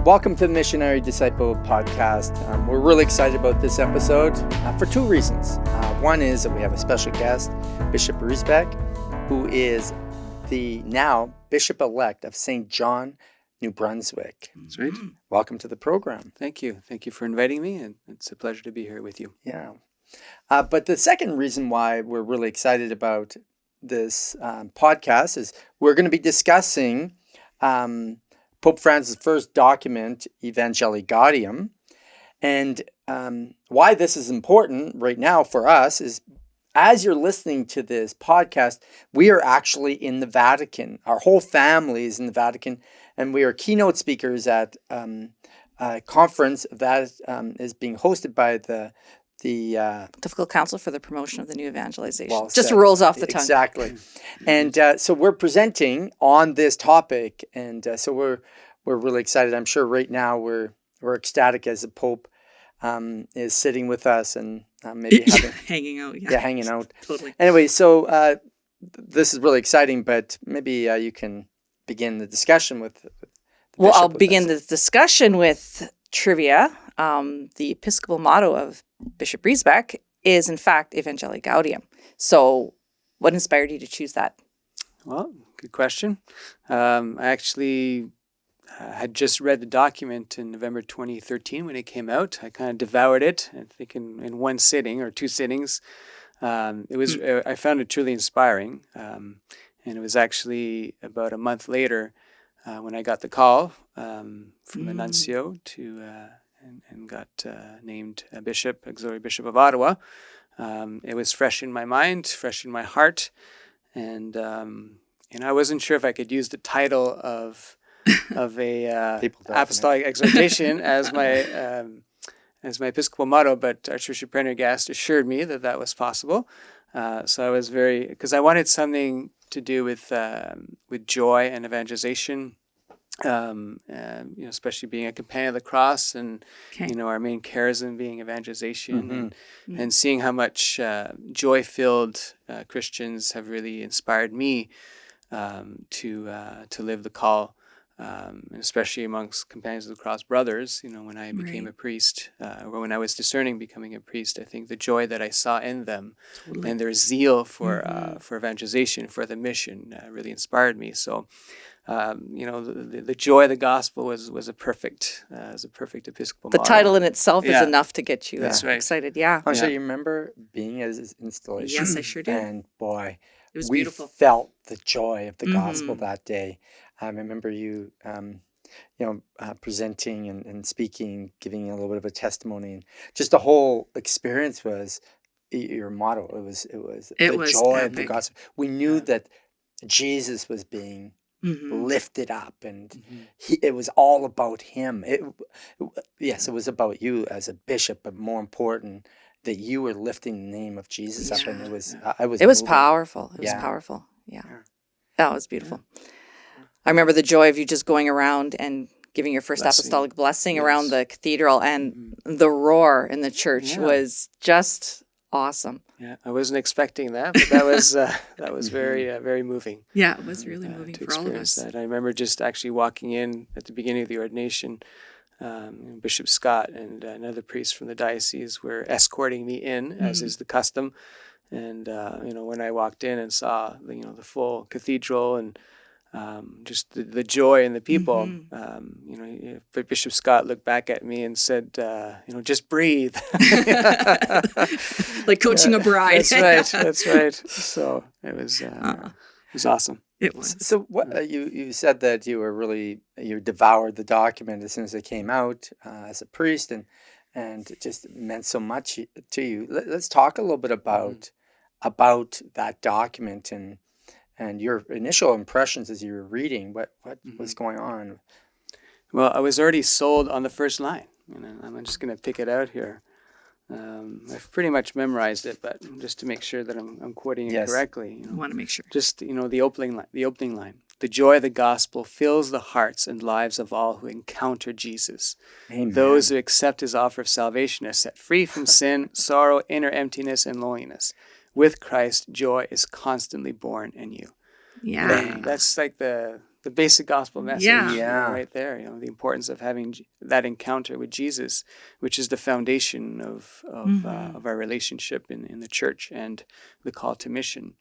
Welcome to the Missionary Disciple podcast. We're really excited about this episode for two reasons. One is that we have a special guest, Bishop Riesbeck, who is the now Bishop-elect of St. John, New Brunswick. That's right. Welcome to the program. Thank you. Thank you for inviting me, and it's a pleasure to be here with you. Yeah. But the second reason why we're really excited about this podcast is we're going to be discussing Pope Francis' first document, Evangelli Gaudium. And why this is important right now for us is, as you're listening to this podcast, we are actually in the Vatican. Our whole family is in the Vatican, and we are keynote speakers at a conference that is being hosted by the Pontifical Council for the Promotion of the New Evangelization. Well Just said. rolls off the tongue. Exactly. And so we're presenting on this topic, and so we're really excited. I'm sure right now we're ecstatic as the Pope is sitting with us and maybe hanging out. Yeah, hanging out. Totally. Anyway, so this is really exciting, but maybe you can begin the discussion with the Well, bishop I'll with begin us. the discussion with trivia. The Episcopal motto of Bishop Riesbeck is, in fact, Evangelli Gaudium. So what inspired you to choose that? Well, good question. I actually had just read the document in November 2013 when it came out. I kind of devoured it, I think in one sitting or two sittings. I found it truly inspiring. And it was actually about a month later when I got the call from the nuncio and got named a bishop, auxiliary bishop of Ottawa. It was fresh in my mind, fresh in my heart, and I wasn't sure if I could use the title of a apostolic exhortation as my Episcopal motto, but Archbishop Prendergast assured me that was possible. So I was because I wanted something to do with joy and evangelization. Especially being a companion of the cross, and our main charism being evangelization, and seeing how much joy-filled Christians have really inspired me to live the call, and especially amongst companions of the cross brothers. When I became a priest, or when I was discerning becoming a priest, I think the joy that I saw in them and their zeal for evangelization, for the mission, really inspired me. So. The joy of the gospel was a perfect Episcopal The motto. title in itself is enough to get you That's right. excited. Yeah. Oh, so you remember being at his installation? Yes, I sure do. And boy, It was we beautiful. felt the joy of the gospel that day. I remember you, presenting and speaking, giving a little bit of a testimony, and just the whole experience was your motto. It was the joy of the gospel. We knew that Jesus was being lifted up, and it was all about him. It was about you as a bishop, but more important that you were lifting the name of Jesus up, and it was powerful. It was powerful. Yeah. That was beautiful. I remember the joy of you just going around and giving your first apostolic blessing around the cathedral, and the roar in the church was just awesome. Yeah, I wasn't expecting that, but that was very very moving. Yeah, it was really moving for all of us. That. I remember just actually walking in at the beginning of the ordination. Bishop Scott and another priest from the diocese were escorting me in, as is the custom. And when I walked in and saw the full cathedral and just the joy in the people, Bishop Scott looked back at me and said, just breathe. Like coaching a bride. That's right. So it was awesome. It was. So what you said that you devoured the document as soon as it came out as a priest, and it just meant so much to you. Let's talk a little bit about that document and your initial impressions as you were reading. What was going on? Well, I was already sold on the first line. I'm just going to pick it out here. I've pretty much memorized it, but just to make sure that I'm quoting it correctly. I want to make sure. Just the opening line. The joy of the gospel fills the hearts and lives of all who encounter Jesus. Amen. Those who accept his offer of salvation are set free from sin, sorrow, inner emptiness, and loneliness. With Christ, joy is constantly born in you. Yeah. That's like the the basic gospel message. Yeah. Yeah. Right there. The importance of having that encounter with Jesus, which is the foundation of our relationship in the church, and the call to mission.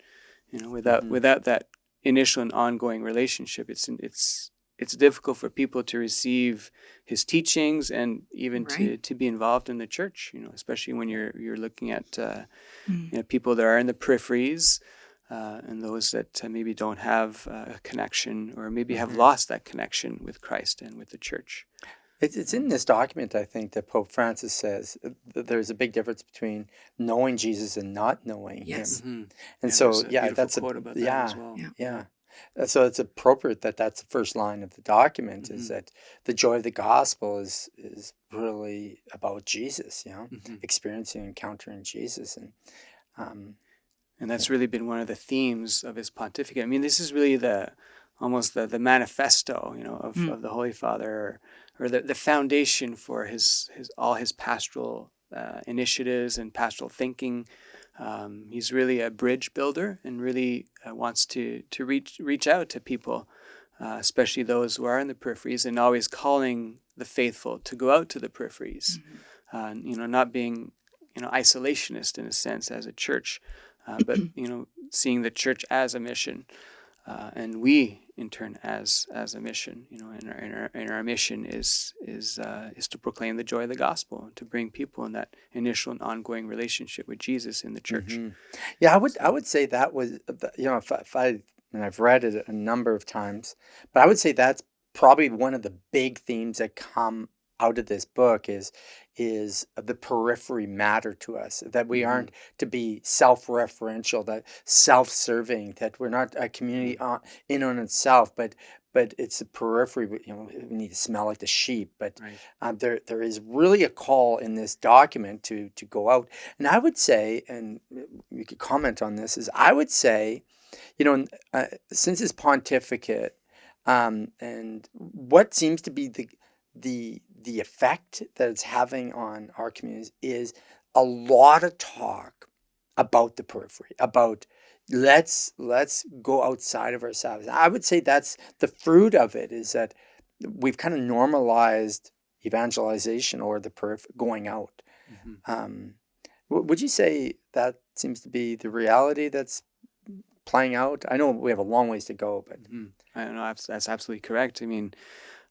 Without that initial and ongoing relationship, it's difficult for people to receive his teachings and even to be involved in the church. Especially when you're looking at people that are in the peripheries, and those that maybe don't have a connection, or maybe have lost that connection with Christ and with the church. It's in this document, I think, that Pope Francis says that there's a big difference between knowing Jesus and not knowing him. Mm-hmm. And so, that's a quote about that as well. Yeah. So it's appropriate that that's the first line of the document, is that the joy of the gospel is really about Jesus, experiencing, encountering Jesus. And that's really been one of the themes of his pontificate. I mean, this is really almost the manifesto, of the Holy Father, or the foundation for all his pastoral initiatives and pastoral thinking. He's really a bridge builder, and really wants to reach out to people, especially those who are in the peripheries, and always calling the faithful to go out to the peripheries. Not being isolationist in a sense as a church, but seeing the church as a mission, and we in turn as a mission. And our mission is to proclaim the joy of the gospel, to bring people in that initial and ongoing relationship with Jesus in the church. Yeah, I would say that was, and I've read it a number of times, but I would say that's probably one of the big themes that come out of this book is the periphery matter to us, that we aren't to be self-referential, that self-serving, that we're not a community in on itself, but it's the periphery. We need to smell like the sheep, but there is really a call in this document to go out. And I would say, and you could comment on this, is I would say, since his pontificate, and what seems to be the effect that it's having on our communities is a lot of talk about the periphery, about let's go outside of ourselves. I would say that's the fruit of it, is that we've kind of normalized evangelization, or the going out. Would you say that seems to be the reality that's playing out? I know we have a long ways to go, but I don't know. That's absolutely correct. I mean,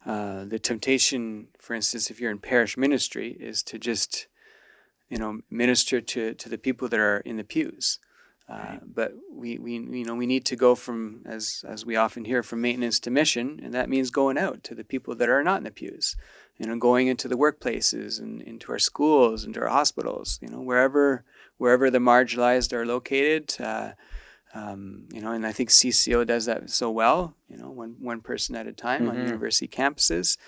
the temptation, for instance, if you're in parish ministry, is to just, minister to the people that are in the pews. But we need to go from, as we often hear, from maintenance to mission, and that means going out to the people that are not in the pews, going into the workplaces and into our schools, into our hospitals, wherever the marginalized are located. And I think CCO does that so well, one person at a time on university campuses.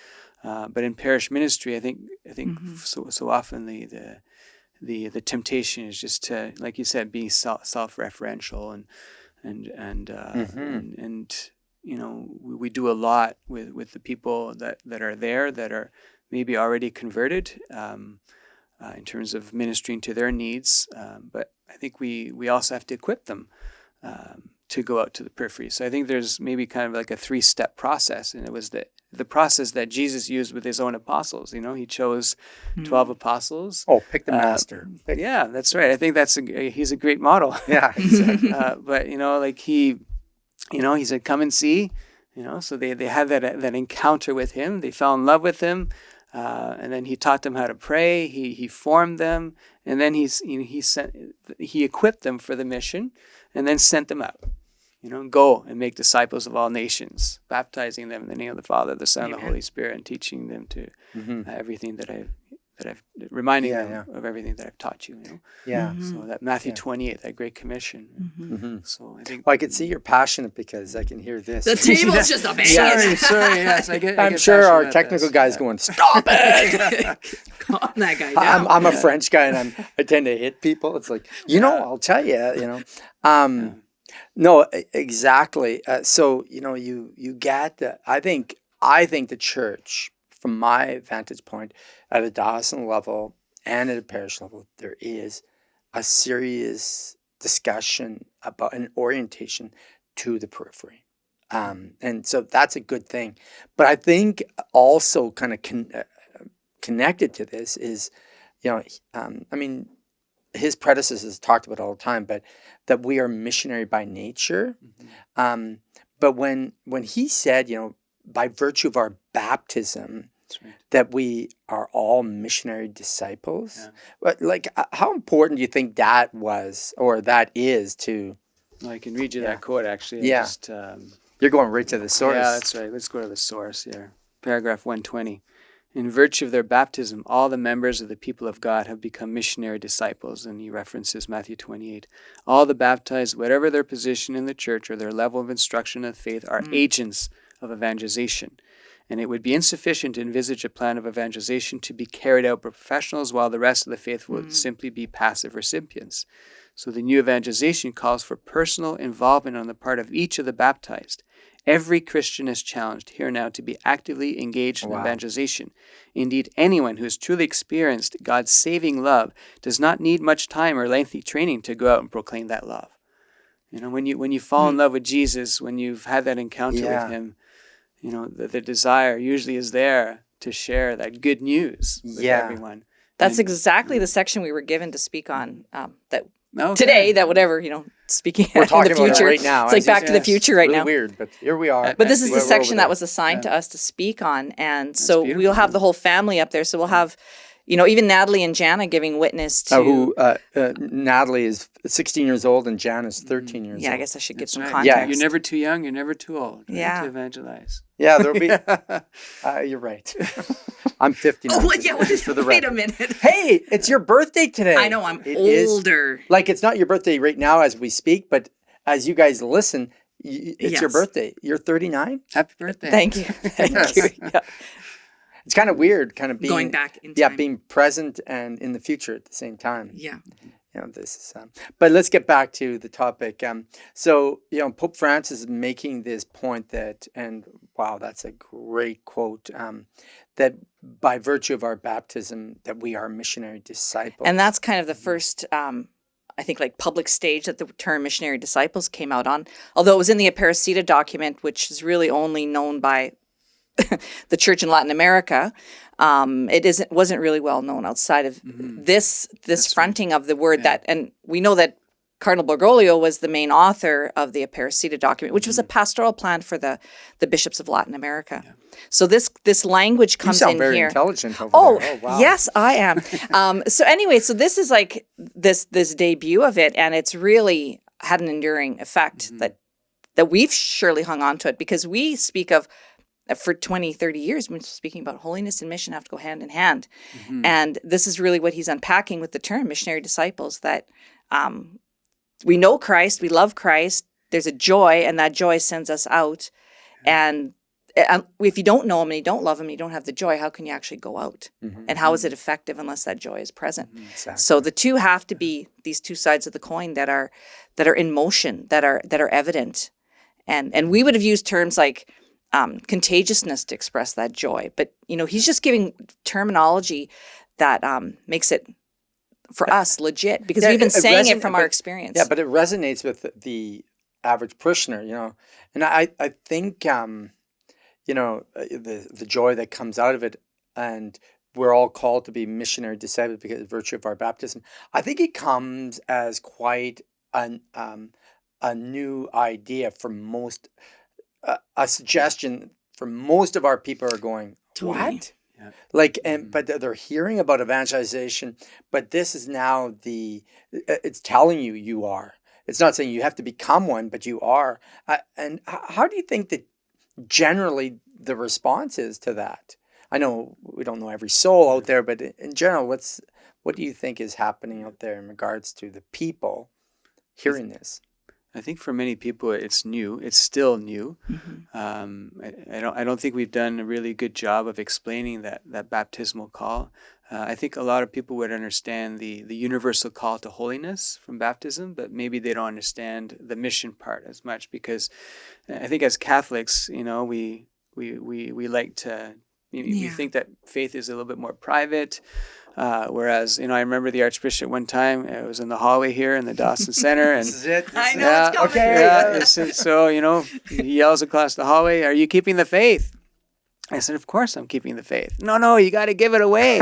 But in parish ministry, I think so often the temptation is just to, like you said, be self-referential, and we do a lot with the people that are there, that are maybe already converted, in terms of ministering to their needs. But I think we also have to equip them to go out to the periphery. So I think there's maybe kind of like a 3-step process, and it was the process that Jesus used with his own apostles. He chose 12 apostles. Oh, pick the master. Yeah, that's right. I think he's a great model. Yeah, exactly. But he said, "Come and see." So they had that encounter with him. They fell in love with him, and then he taught them how to pray. He formed them, and then he equipped them for the mission, and then sent them out. Go and make disciples of all nations, baptizing them in the name of the Father, the Son, and the Holy Spirit, and teaching them to everything that I've reminding them of everything that I've taught you. Yeah. So that Matthew 28, that Great Commission. So I think. Well, I can see you're passionate, because I can hear this. The table's just a banging. Sorry, yes. I'm sure our technical guy's going, "Stop it!" Calm that guy down. I'm a French guy, and I tend to hit people. It's like, I'll tell you, No, exactly. So you get that. I think the church, from my vantage point, at a diocesan level and at a parish level, there is a serious discussion about an orientation to the periphery. And so that's a good thing. But I think also kind of connected to this is, I mean, his predecessors talked about it all the time, but that we are missionary by nature. But when he said, by virtue of our baptism, that we are all missionary disciples, but how important do you think that was, or that is to? Well, I can read you that quote, actually. Yeah. You're going right to the source. Yeah, that's right. Let's go to the source here. Paragraph 120. In virtue of their baptism, all the members of the people of God have become missionary disciples. And he references Matthew 28. All the baptized, whatever their position in the church or their level of instruction of faith, are agents of evangelization. And it would be insufficient to envisage a plan of evangelization to be carried out by professionals, while the rest of the faith would simply be passive recipients. So the new evangelization calls for personal involvement on the part of each of the baptized. Every Christian is challenged here now to be actively engaged in evangelization. Indeed, anyone who has truly experienced God's saving love does not need much time or lengthy training to go out and proclaim that love. When you fall in love with Jesus, when you've had that encounter with him, the desire usually is there to share that good news with everyone. That's exactly the section we were given to speak on today, that whatever, speaking We're in talking the future. about it right now. It's like Back to the Future right really now. Weird, but here we are. But this is the We're section over that there. was assigned to us to speak on. And so beautiful. we'll have the whole family up there. So we'll have, even Natalie and Jana giving witness to... Natalie is 16 years old and Jan is 13 years old. Yeah, I guess I should give some Right. context. Yeah. You're never too young, you're never too old to evangelize. Yeah, there'll be... you're right. I'm 50 now. For the Wait a record. minute. Hey, it's your birthday today. I know, I'm It is. older. It's not your birthday right now as we speak, but as you guys listen, it's your Yes. birthday. You're 39? Happy birthday. Thank you. Thank you. Yeah. It's kind of weird, kind of being... Going back in Yeah, time. being present and in the future at the same time. Yeah. This is... but let's get back to the topic. So, Pope Francis is making this point that, and wow, that's a great quote, that by virtue of our baptism, that we are missionary disciples. And that's kind of the first, I think, public stage that the term missionary disciples came out on. Although it was in the Aparecida document, which is really only known by the church in Latin America. It wasn't really well known outside of this fronting of the word that, and we know that Cardinal Bergoglio was the main author of the Aparecida document, which was a pastoral plan for the bishops of Latin America. Yeah. So this language comes in here. You sound very intelligent over there. Oh, wow. Yes, I am. So anyway, so this is this debut of it, and it's really had an enduring effect that we've surely hung on to it, because we speak of, for 20, 30 years, we've been speaking about holiness and mission have to go hand in hand. And this is really what he's unpacking with the term missionary disciples, that we know Christ, we love Christ, there's a joy, and that joy sends us out. And if you don't know him and you don't love him and you don't have the joy, how can you actually go out? And how is it effective unless that joy is present? Exactly. So the two have to be these two sides of the coin that are in motion, that are evident. And we would have used terms like contagiousness to express that joy. But, he's just giving terminology that makes it, for us, legit, because we've been saying it from our experience. Yeah, but it resonates with the average parishioner, And I think, the joy that comes out of it, and we're all called to be missionary disciples because of virtue of our baptism. I think it comes as quite a new idea for most, a suggestion for most of our people are going, what? Yeah. But they're hearing about evangelization, but this is now it's telling you are. It's not saying you have to become one, but you are. And how do you think that generally the response is to that? I know we don't know every soul out there, but in general, what do you think is happening out there in regards to the people hearing this? I think for many people it's new. It's still new. I don't think we've done a really good job of explaining that baptismal call. I think a lot of people would understand the universal call to holiness from baptism, but maybe they don't understand the mission part as much, because I think as Catholics, we like to. We think that faith is a little bit more private. Whereas, I remember the Archbishop one time, it was in the hallway here in the Dawson Center. And This is it. I know it's coming. Okay. yeah, so, he yells across the hallway, "Are you keeping the faith?" I said, "Of course I'm keeping the faith." "No, you got to give it away."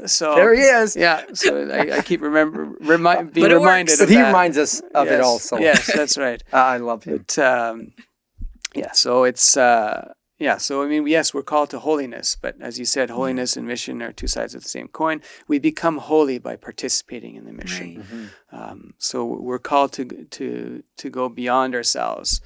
So There he is. yeah, so I keep being reminded But of But he that. reminds us of it Yes, also. Yes, that's right. I love him. But so it's so I mean, yes, we're called to holiness, but as you said, holiness and mission are two sides of the same coin. We become holy by participating in the mission. Right. So we're called to go beyond ourselves,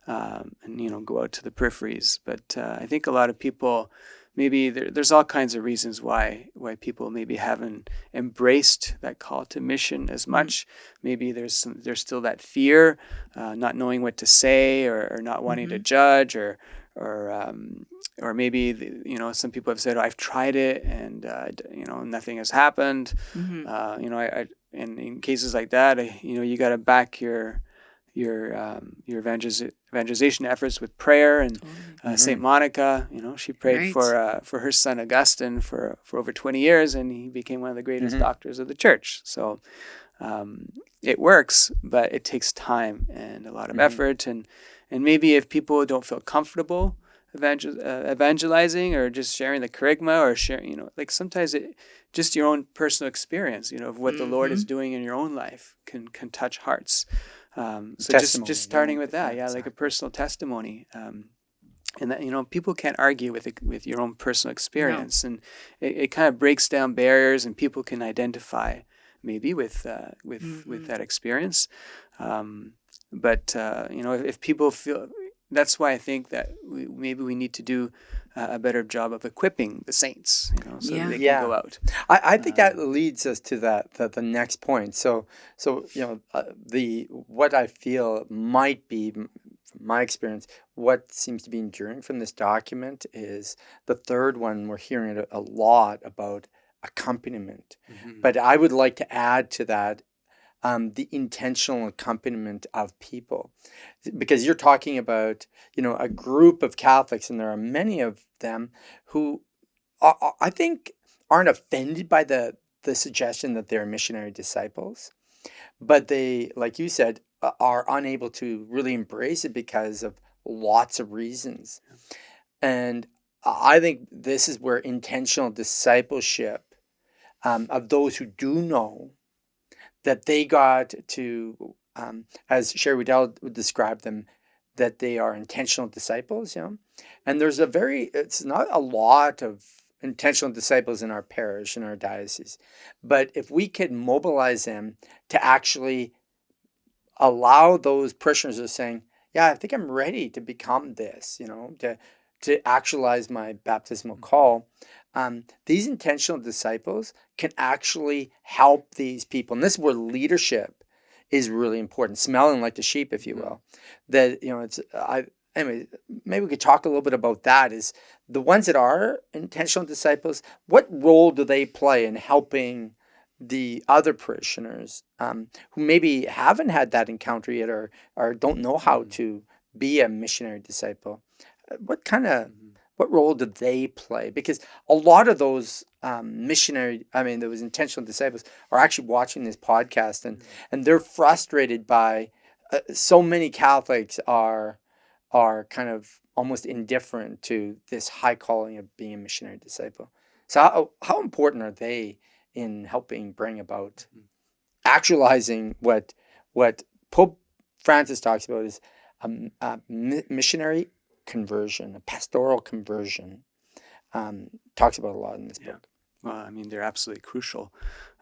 and go out to the peripheries. But I think a lot of people, maybe there's all kinds of reasons why people maybe haven't embraced that call to mission as much. Maybe there's still that fear, not knowing what to say, or not wanting to judge, or maybe some people have said, "Oh, I've tried it and nothing has happened." And in cases like that, you got to back your evangelization efforts with prayer. And Saint Monica, she prayed Right. for her son Augustine for over 20 years, and he became one of the greatest doctors of the church. So it works, but it takes time and a lot of effort. And maybe if people don't feel comfortable evangelizing or just sharing the kerygma, or sharing, like sometimes just your own personal experience, of what the Lord is doing in your own life can touch hearts. So just starting with that, like a personal testimony, and that people can't argue with your own personal experience, and it kind of breaks down barriers, and people can identify maybe with that experience. But if people feel, that's why I think that maybe we need to do a better job of equiping the saints, so that they can go out. I think that leads us to the next point. So what I feel might be, from my experience, what seems to be enduring from this document is the third one. We're hearing a lot about accompaniment, but I would like to add to that the intentional accompaniment of people, because you're talking about a group of Catholics, and there are many of them who I think aren't offended by the suggestion that they're missionary disciples, but they, like you said, are unable to really embrace it because of lots of reasons. And I think this is where intentional discipleship of those who do know that they got to, as Sherry Waddell would describe them, that they are intentional disciples, And it's not a lot of intentional disciples in our parish, in our diocese. But if we could mobilize them to actually allow those parishioners of saying, yeah, I think I'm ready to become this, to actualize my baptismal call. These intentional disciples can actually help these people. And this is where leadership is really important, smelling like the sheep, if you will. That, anyway, maybe we could talk a little bit about that. Is the ones that are intentional disciples, what role do they play in helping the other parishioners who maybe haven't had that encounter yet, or don't know how to be a missionary disciple? What role do they play? Because a lot of those those intentional disciples are actually watching this podcast, and they're frustrated by so many Catholics are kind of almost indifferent to this high calling of being a missionary disciple. So how important are they in helping bring about actualizing what Pope Francis talks about is a missionary conversion, a pastoral conversion? Talks about a lot in this book. Well, I mean, they're absolutely crucial.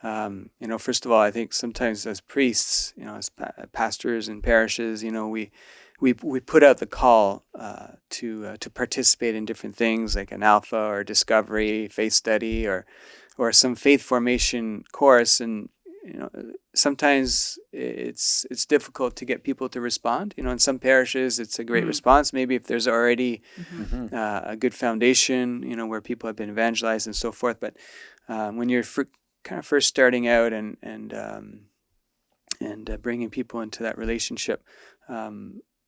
First of all, I think sometimes as priests, as pastors in parishes, we put out the call to participate in different things like an Alpha or Discovery, faith study, or some faith formation course, and sometimes it's difficult to get people to respond. In some parishes, it's a great response. Maybe if there's already a good foundation, where people have been evangelized and so forth. But when you're kind of first starting out and bringing people into that relationship,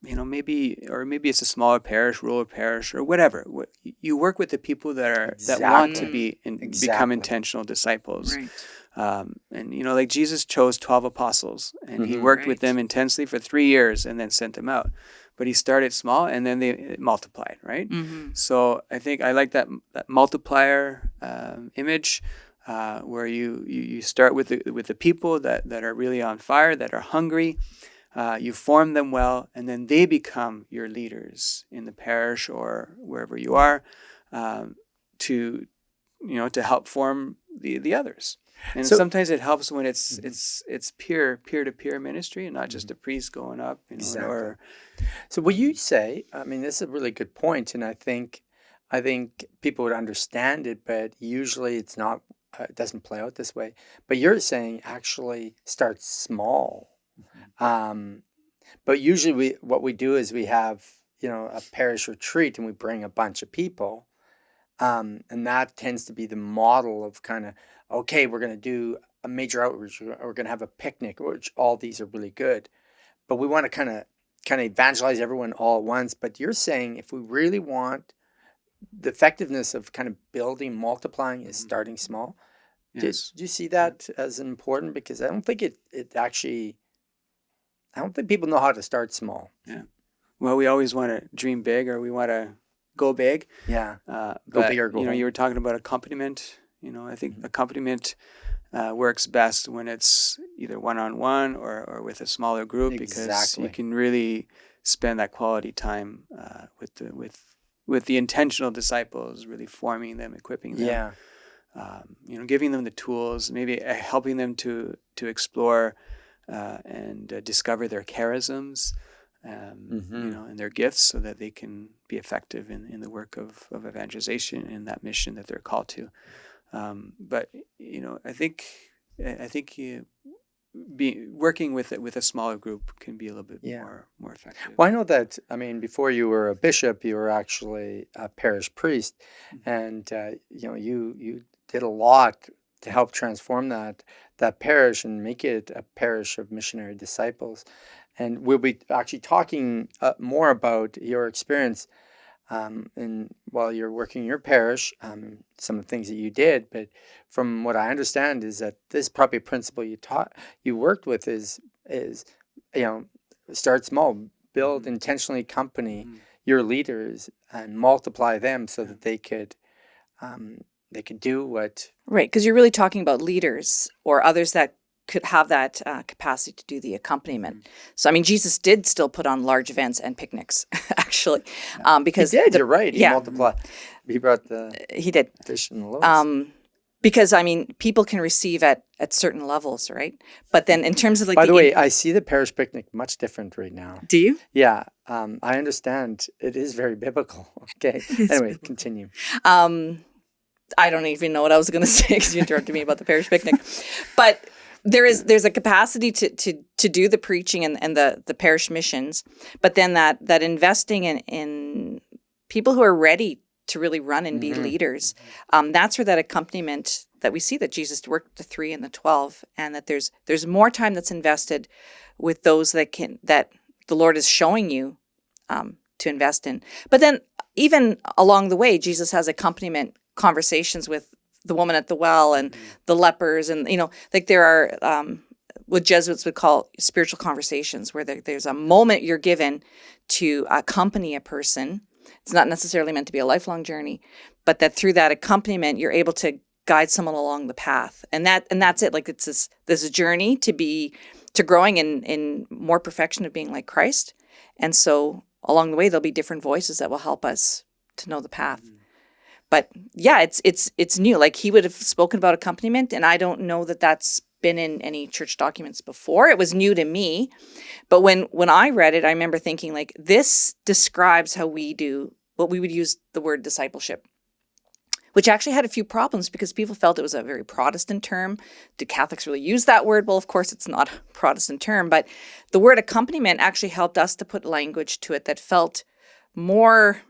maybe it's a smaller parish, rural parish, or whatever. you work with the people that Exactly. want to be Exactly. become intentional disciples. Right. And like Jesus chose 12 apostles, and he worked with them intensely for 3 years, and then sent them out. But he started small, and then they multiplied, right? So I think I like that multiplier image, where you start with the people that are really on fire, that are hungry. You form them well, and then they become your leaders in the parish or wherever you are, to help form the others. And So- sometimes it helps when it's peer-to-peer ministry, and not just a priest going up. Exactly. Or So will you say, I mean, this is a really good point, and I think people would understand it, but usually it's not, it doesn't play out this way. But you're saying actually start small. But usually what we do is we have, a parish retreat and we bring a bunch of people. And that tends to be the model of kind of, okay, we're going to do a major outreach, or we're going to have a picnic, which all these are really good. But we want to kind of evangelize everyone all at once. But you're saying if we really want the effectiveness of kind of building, multiplying is starting small. yes. Do you see that as important? Because I don't think I don't think people know how to start small. Yeah. Well, we always want to dream big, or we want to go big. Yeah. But, big or go home. you were talking about accompaniment. I think accompaniment works best when it's either one-on-one or with a smaller group, because Exactly. you can really spend that quality time with the intentional disciples, really forming them, equipping them. Yeah. Giving them the tools, maybe helping them to explore and discover their charisms, and their gifts, so that they can be effective in the work of evangelization and that mission that they're called to. But I think working with a smaller group can be a little bit more effective. Well, I know that, before you were a bishop, you were actually a parish priest, and you did a lot to help transform that parish and make it a parish of missionary disciples. And we'll be actually talking more about your experience while you're working in your parish, some of the things that you did. But from what I understand is that this probably principle you worked with is start small, build intentionally accompany your leaders and multiply them so that they could do what. Right, because you're really talking about leaders or others that could have that capacity to do the accompaniment. So, Jesus did still put on large events and picnics, actually, because He did. You're right. He yeah. multiplied. He brought the he did. fish and the loaves. Because people can receive at certain levels, right? But then in terms of By the way, I see the parish picnic much different right now. do you? Yeah, I understand. It is very biblical. Okay. Anyway, continue. I don't even know what I was going to say because you interrupted me about the parish picnic. But there's a capacity to do the preaching and the parish missions, but then that investing in people who are ready to really run and be leaders, that's where that accompaniment that we see that Jesus worked the 3 and the 12, and that there's more time that's invested with those that the Lord is showing you to invest in. But then even along the way, Jesus has accompaniment conversations with the woman at the well and the lepers, and there are what Jesuits would call spiritual conversations, where there's a moment you're given to accompany a person. It's not necessarily meant to be a lifelong journey, but that through that accompaniment you're able to guide someone along the path, and that's it. Like it's this journey to growing in more perfection of being like Christ, and so along the way there'll be different voices that will help us to know the path. But yeah, it's new. Like he would have spoken about accompaniment, and I don't know that that's been in any church documents before. It was new to me. But when I read it, I remember thinking, like, this describes how we do what we would use the word discipleship, which actually had a few problems because people felt it was a very Protestant term. Do Catholics really use that word? Well, of course, it's not a Protestant term, but the word accompaniment actually helped us to put language to it that felt more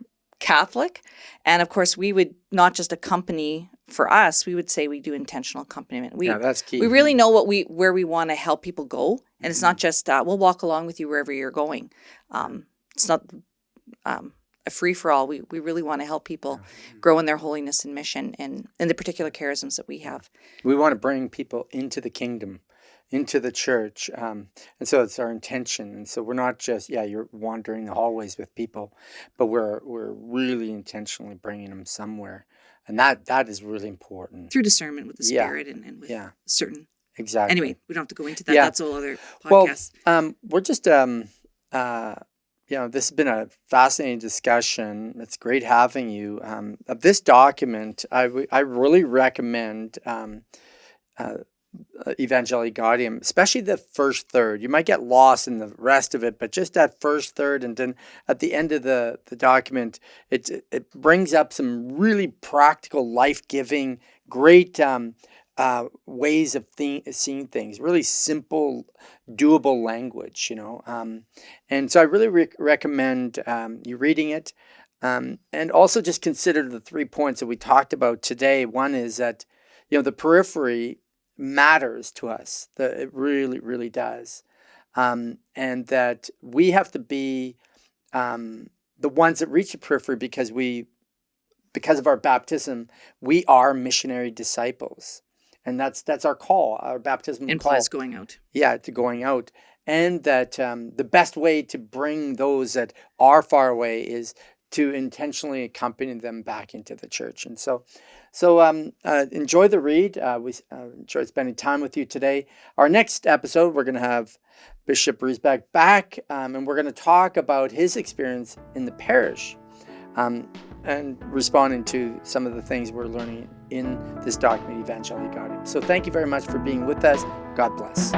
Catholic. And of course, we would not just accompany. For us, we would say we do intentional accompaniment. That's key. We really know where we want to help people go, and it's not just we'll walk along with you wherever you're going. It's not a a free-for-all. We really want to help people grow in their holiness and mission and in the particular charisms that we have. We want to bring people into the kingdom, into the church. And so it's our intention. And so we're not just, you're wandering the hallways with people, but we're really intentionally bringing them somewhere. And that is really important. Through discernment with the Spirit and with certain... Exactly. Anyway, we don't have to go into that. That's a whole other podcast. Well, we're just, this has been a fascinating discussion. It's great having you. Of this document, I really recommend Evangelli Gaudium, especially the first third. You might get lost in the rest of it, but just that first third, and then at the end of the document, it brings up some really practical, life-giving, great ways of seeing things, really simple, doable language, and so I really recommend you reading it, and also just consider the 3 points that we talked about today. One is that, the periphery matters to us. It really, really does, and that we have to be the ones that reach the periphery because of our baptism, we are missionary disciples. And that's our call, our baptismal implies call. Going out. Yeah, to going out. And that the best way to bring those that are far away is to intentionally accompany them back into the church. And so enjoy the read. We enjoyed spending time with you today. Our next episode, we're going to have Bishop Riesbeck back, and we're going to talk about his experience in the parish. And responding to some of the things we're learning in this document, Evangelli Gaudium. So thank you very much for being with us. God bless.